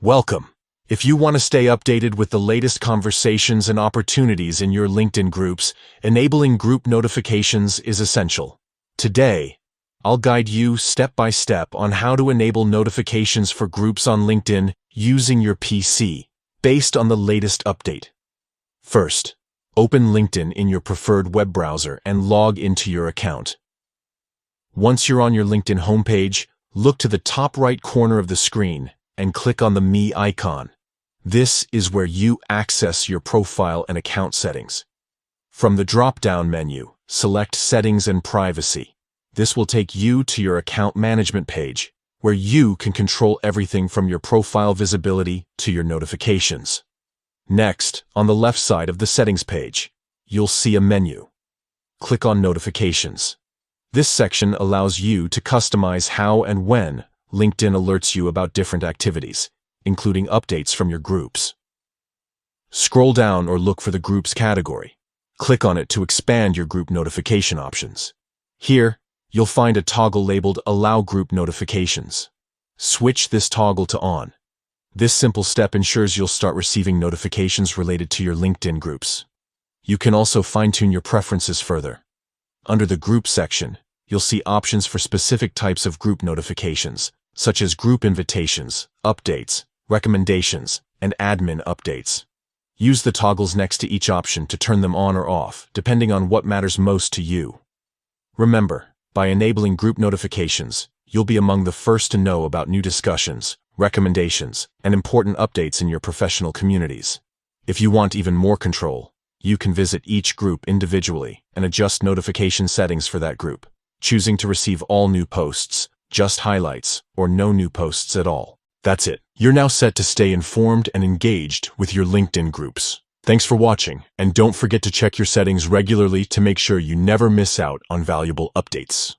Welcome. If you want to stay updated with the latest conversations and opportunities in your LinkedIn groups, enabling group notifications is essential. Today, I'll guide you step by step on how to enable notifications for groups on LinkedIn using your PC, based on the latest update. First, open LinkedIn in your preferred web browser and log into your account. Once you're on your LinkedIn homepage, look to the top right corner of the screen and click on the Me icon. This is where you access your profile and account settings. From the drop-down menu, select Settings and Privacy. This will take you to your account management page, where you can control everything from your profile visibility to your notifications. Next, on the left side of the settings page, you'll see a menu. Click on Notifications. This section allows you to customize how and when LinkedIn alerts you about different activities, including updates from your groups. Scroll down or look for the Groups category. Click on it to expand your group notification options. Here, you'll find a toggle labeled Allow Group Notifications. Switch this toggle to On. This simple step ensures you'll start receiving notifications related to your LinkedIn groups. You can also fine-tune your preferences further. Under the Group section, you'll see options for specific types of group notifications, such as group invitations, updates, recommendations, and admin updates. Use the toggles next to each option to turn them on or off, depending on what matters most to you. Remember, by enabling group notifications, you'll be among the first to know about new discussions, recommendations, and important updates in your professional communities. If you want even more control, you can visit each group individually and adjust notification settings for that group, choosing to receive all new posts, just highlights, or no new posts at all. That's it. You're now set to stay informed and engaged with your LinkedIn groups. Thanks for watching, and don't forget to check your settings regularly to make sure you never miss out on valuable updates.